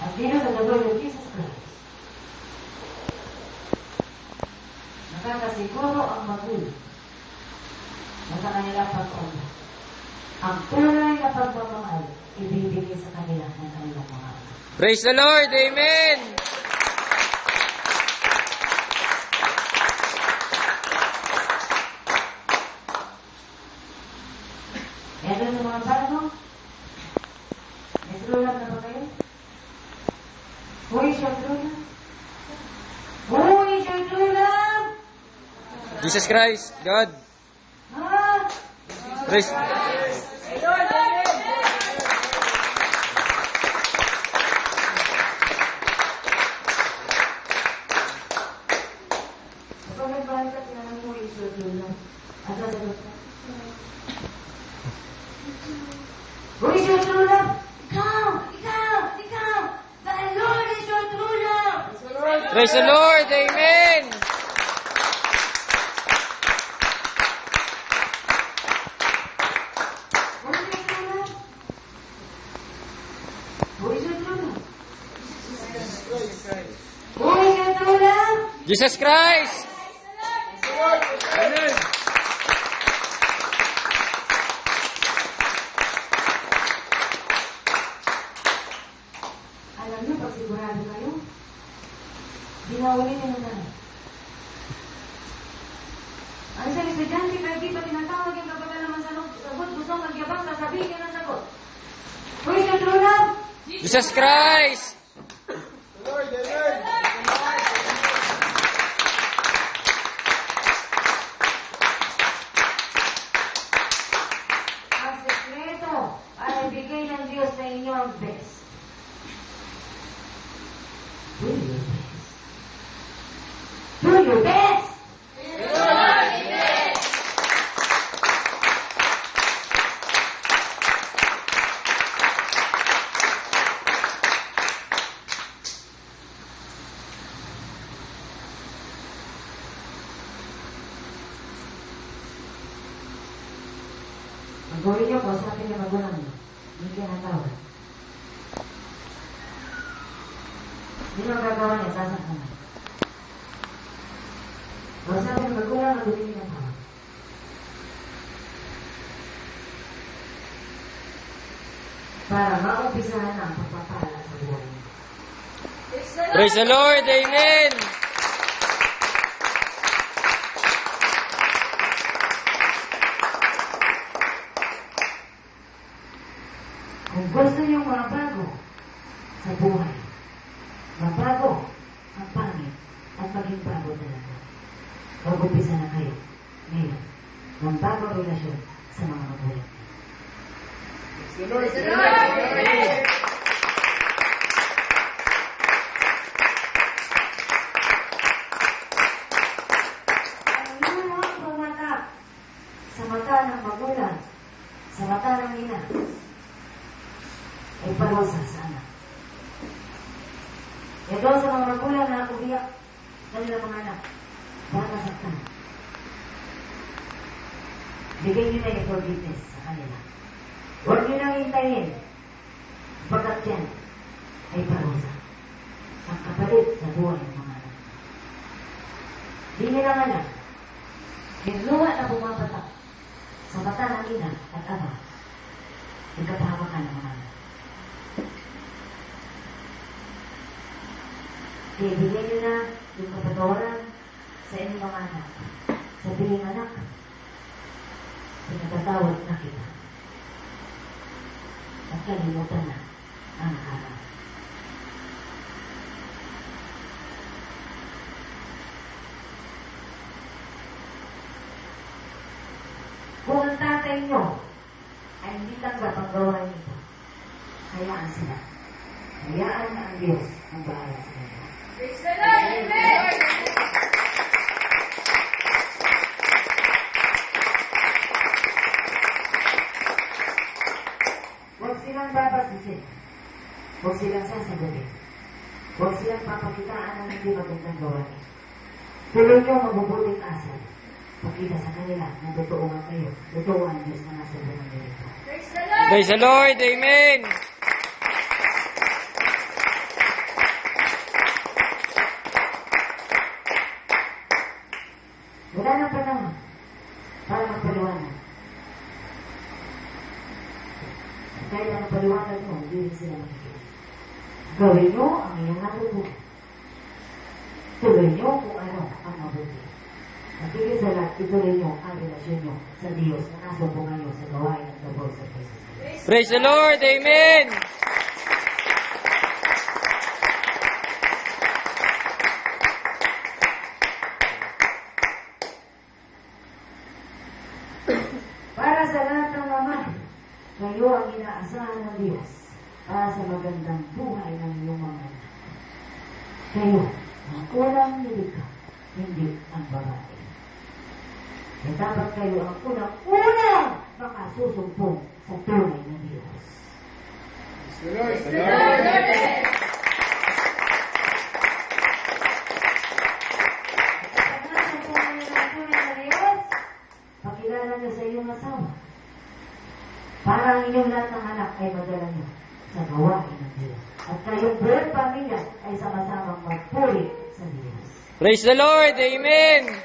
Ang pinagagawa ng Jesus Christ. Nakakasiguro ang magulo na sa kanila pag-una. Ang tunay na pagmamahal ibibigay sa kanila ng kanilang mga anak. Praise the Lord! Amen! Meron ng mga bago? May true love na ba kayo? Who is your true love? Who is your true love? Jesus Christ, God. Ha? Praise. Kapag nagbahan ka, tinanong mo is your true love. At sasagot ka? Who is your true love? Ikaw! Ikaw! Ikaw! The Lord is your true love! Praise the Lord! Amen! Who is your true love? Who is your true love? Jesus Christ! Amen! Alam niyo, pag sigurado kayo, dinawin niyo na. Ang isang estudyante, pero di pa tinatawag yung kapag naman sa sagot, gusto magyabang, sasabihin niya ng sagot. Who is your true love? Jesus Christ! Ang sekreto ay bigay ng Diyos sa inyo ang best. Do your best. Do your best! Magawin niyo po sa ating na magulang niyo. Hindi kayo natawag. Hindi mo gagawa niya, sasaktan na. O sa ating magulang, magulang niyo natawag. Para maumpisahan na ang pagpapala sa buhay niyo. Praise the Lord! Amen! Kung gusto niyo mabago sa buhay, mabago ang pangit at maging bago talaga. Mag-umpisa na kayo ngayon ng bagong relasyon sa mga magulang. Ang lumang pumata sa mata ng magulang, sa mata ng ina, ay parusa sa anak. Ito sa mga magulang na umiyak kanilang mga anak, baka saktan. Bigay niyo na yung forgiveness sa kanila. Huwag niyo nang hintayin, bagat yan ay parusa ang kapalit sa buhay ng mga anak. Di nila alam, yung luha na pumapatak sa mata ng ina at ama, yung kapahawakan ng mga anak. Kaya bigyan nyo na yung kapatawaran sa inyong mga anak. Sabihin, anak, pinagtatawad na kita. At kalimutan na ang nakaraan. Kung ang tatay nyo ay hindi tanggap ang gawain nito, hayaan sila. Hayaan na ang Diyos ang bahala sa kanila. Praise the Lord! Amen! Huwag silang babasisin. Huwag silang sasagutin. Huwag silang papakitaan ng hindi magandang gawain. Tuloy nyo mabubuting asal. Pakita sa kanila na totoo nga kayo. Totoo ang Diyos na nasa buong nito. Praise the Lord! Praise the Lord! Amen! Kaya ang paliwanag mo, hindi rin sila makikita. Gawin nyo ang inyong natutunan. Tuloy nyo kung ano ang mabuti. At higit sa lahat, ituloy nyo ang relasyon nyo sa Diyos na nasumpungan nyo sa gawain ng dabog sa Jesus. Praise the Lord. Amen. Para sa lahat ng mga kayo ang inaasahan ng Diyos para sa magandang buhay ng iyong mga anak. Kayo, ang unang nilikha, hindi ang babae. At dapat kayo ang unang makasusumpong sa tunay ng Diyos. Praise the Lord. Amen. Pakilala niyo sa iyong asawa. Para ang inyong lahat ng anak ay madala niyo sa gawain ng Diyos. At kayong buong pamilya ay sama-samang magpuri sa Diyos. Praise the Lord. Amen.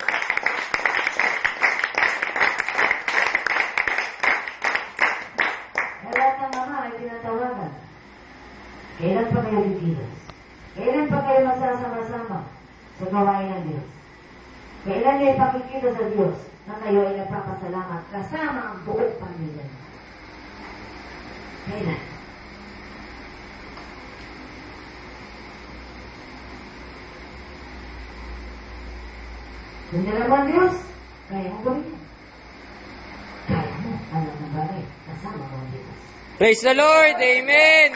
Ang lahat ng mga ay tinatawagan. Kailan pa kayo ligilas? Kailan pa kayo magsasama-sama sa gawain ng Diyos? Kailan niyo ipakikita sa Diyos na kayo ay nagpapasalamat kasama ang buong pamilya niyo? Kailan? Kung nalaman Diyos, kaya mo gawin yan. Kaya mo, alam ng bagay, kasama mo ang Diyos. Praise the Lord. Amen.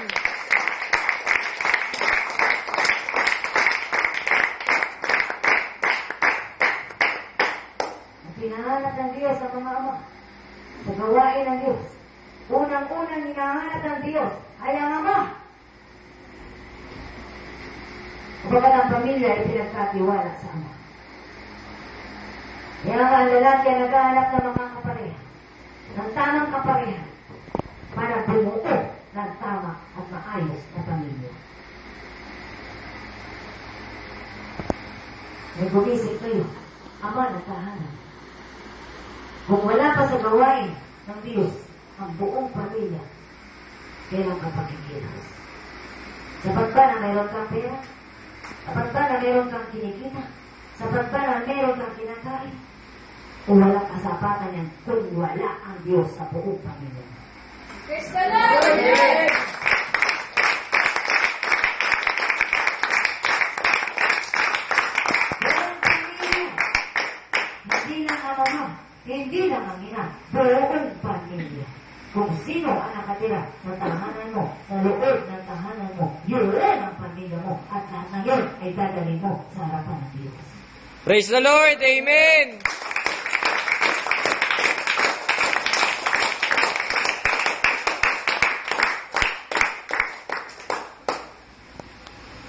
Ang pinahanap ng Diyos ang mga ama sa gawain ng Diyos. Unang-unang hinahanap ng Diyos ay ang ama. Kapag ang pamilya ay pinagkatiwala sa ama. Kaya ang lalaki ay naghahanap ng mga kapareha, ng tamang kapareha, para bumuo ng tama at maayos na pamilya. Nag-umisip kayo, ama naghahanap. Kung wala pa sa gawain ng Diyos ang buong pamilya, kailan ka pakikilos? Sapat ba na mayroon kang pera? Sapat ba na mayroon kang kinikita? Sapat ba na mayroon kang kinakain? O walang kasapatan yan kung wala ang Diyos sa buong pamilya? Praise the Lord. Amen. Buong pamilya. Hindi lang ang ama, hindi lang ang ina, buong pamilya. Kung sino ang nakatira sa tahanan mo, sa loob ng tahanan mo, yun ang pamilya mo, at lahat ng yun ay dadalhin mo sa harapan ng Diyos. Praise the Lord. Amen.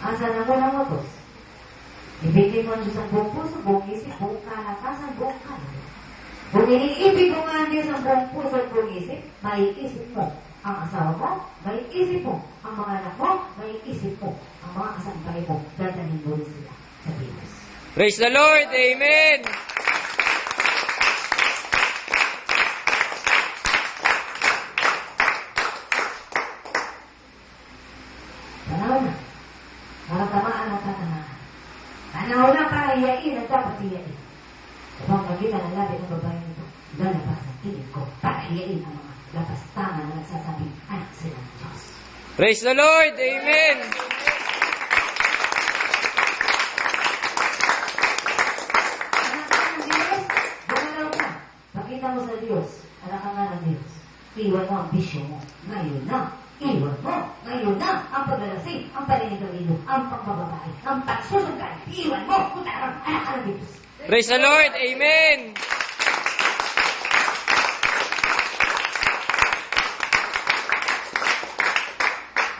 Asa na mo ng utos? Ibigay mo ang Diyos ang buong puso, buong isip, buong kalakasan, buong kaluluwa. Kung iniibig mo nga ang Diyos ang buong puso at buong isip, maiisip mo ang asawa mo, maiisip mo ang mga anak mo, maiisip mo ang mga kasampay mo, dadalhin mo rin sila sa Diyos. Praise the Lord. Amen. Panahon na. Para tamaan ang tatangahan. Panahon na para hiyain ang dapat hiyain. Kapag makita ng labi ng babae nito, lalabas ang tingin ko para hiyain ang mga lapastangan na nagsasabi, anak sila ng Diyos. Praise the Lord. Amen. Anak ka ng Diyos, gumalaw ka. Pakita mo sa Diyos, anak ka nga ng Diyos. Iwan mo ang bisyo mo. Ngayon na. Iwan mo. Ngayon na. Ang paglalasing, ang paninigalido, ang pagbababae, ang pagsusugay. Iwan mo. Kutarang anak ka ng Diyos. Praise the Lord. Amen.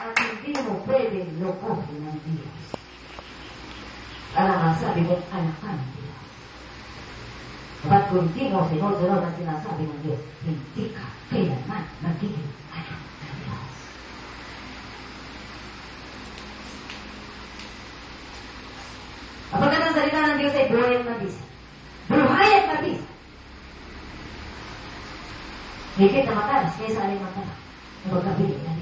At hindi mo pwedeng lokohin ng Diyos. Alam nga, sabi mo, anak ka ng Diyos. Kapag kung hindi mo sinusunod ang sinasabi ng Diyos, hindi ka kailanman magiging anak ng Diyos. Kapag ang salita ng Diyos ay buhay at mabis. Buhay at mabis. Higit na matalas kaysa aling matalas na magkabili ng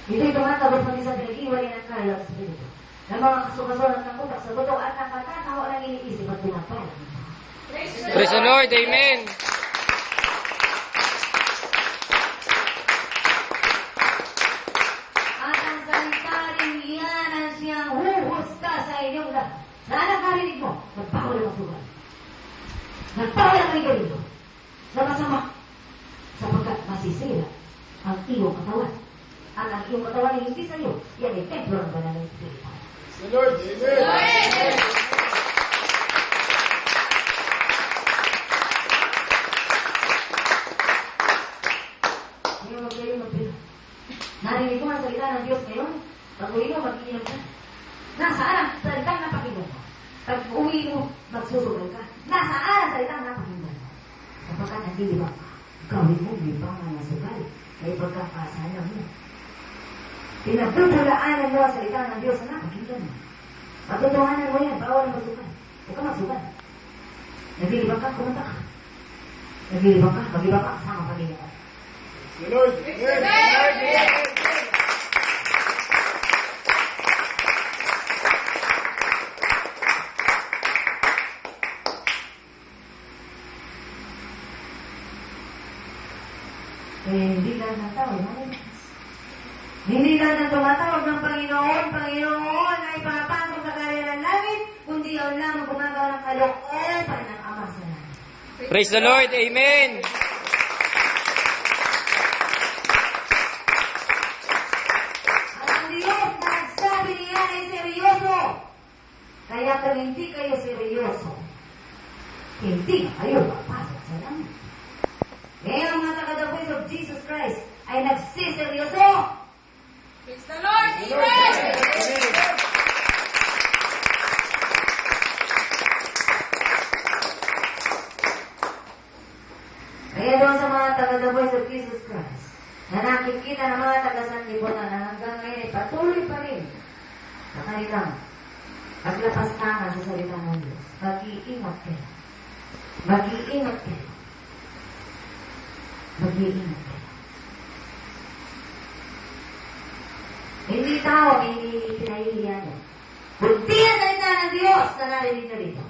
Ito'y tumatagos pati sa pinag-iwalay ng kalab sa Espiritu. Ng mga kasukasuran ng utak sa totoo at nakatatawa ng iniisip at pinapala. Praise the Lord. Amen. At ang salita rin iyan ang siyang huhusga sa inyong lahat. Na nakarinig mo, nagbawal ang masugal. Nagbawal ang rigarito. Na masama. Sapagkat masisira ang iyong katawan. At ang iyong katawan ay hindi sa iyo. Yan ay templo ng banal ng Espiritu. The Lord. Amen. Ngayon huwag kayo magpilo. Narinig mo ang salita ng Diyos ngayon. Pag uwi mo, mag-iinom ka. Nasaan ang salitang napakinggan mo? Pag uwi mo, magsusugal ka. Nasaan ang salitang napakinggan mo? Kapagkat nagdilibang ka, gawin mo libangan na sugal. Kaya pagkakasala mo. Pinagtutulaanan mo ang salita ng Diyos na napakinggan mo. Pagtutuhanan mo yan, bawal na magsugal. Huwag ka magsugal. Nagdilibang ka, kumanta ka. Nagdilibang ka, maglibang ka, kasama Panginoon. The Lord. Amen. Hindi lang ng tao, hindi lang ng tumatawag ng Panginoon, Panginoon ay papasok sa karya ng langit, kundi ang lamang gumagawa ng kalooban ng Ama sa langit. Praise the Lord. Amen. At ang Diyos na nagsabi niya ay seryoso. Kaya kung hindi kayo seryoso, hindi kayo papasok sa langit. Kaya ang mga taga-The Voice of Jesus Christ ay nagsiseryoso. Praise the Lord. Amen. Kaya doon sa mga taga-The Voice of Jesus Christ, na nakikita ng mga taga-sanlibutan na hanggang ngayon ay patuloy pa rin sa kanilang paglapastangan sa salita ng Diyos. Mag-iingat kayo. Mag-iingat kayo. Mag-iingat kayo. Hindi tao, hindi pinahihiyan. Kundi ang salita ng Diyos na narinig na dito.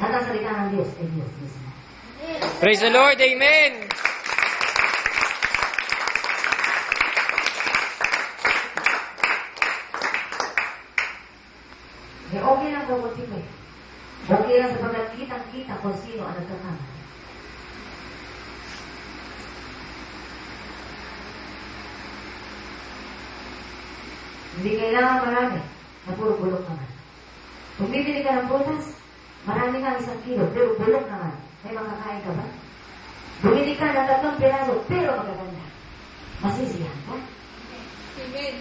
At ang salita ng Diyos ay Diyos mismo. Praise the Lord. Amen. Eh, okay lang kung kunti ko eh. Okay lang sapagkat kitang-kita kung sino ang nagkakamali. Hindi kailangan marami na puro bulok naman. Kung bibili ka ng prutas, marami nga 1 kilo, pero bulok naman. May makakain ka ba? Bumili ka ng 3 piraso, pero magaganda. Masisiyahan ka? Amen.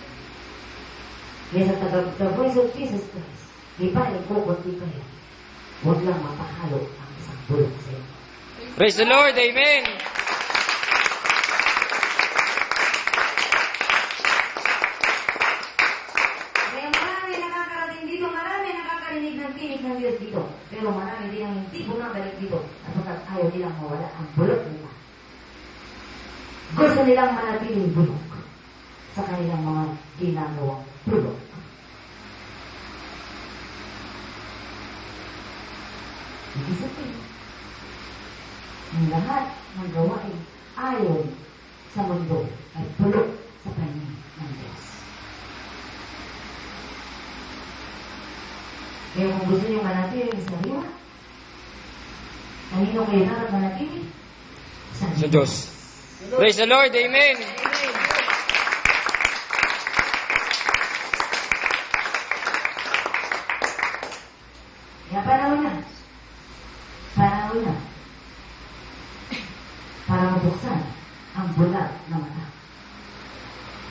Kaya sa The Voice of Jesus Christ, ipanin ko kunti kayo. Huwag lang mapahalo ang isang bulok sa iyo. Praise the Lord. Amen. Kaya marami nakakarating dito, marami nakakarinig ng tinig ng Diyos dito. Pero marami din ang hindi bumabalik dito sapagkat ayaw nilang mawala ang bulok nila. Gusto nilang manatiling bulok sa kanilang mga ginagawang bulok. Ibig sabihin, ang lahat ng gawain ayon sa mundo ay bulok sa paningin ng Diyos. Kaya kung gusto niyo manatili sa sariwa, kanino kayo dapat manatili? Sa Sa Diyos. Praise the Lord. Amen. Kaya panahon na. Panahon na. Para mabuksan ang bulag na mata.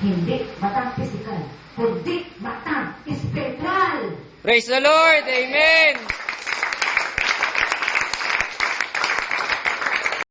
Hindi matang pisikal, kundi matang espiritual. Praise the Lord. Amen.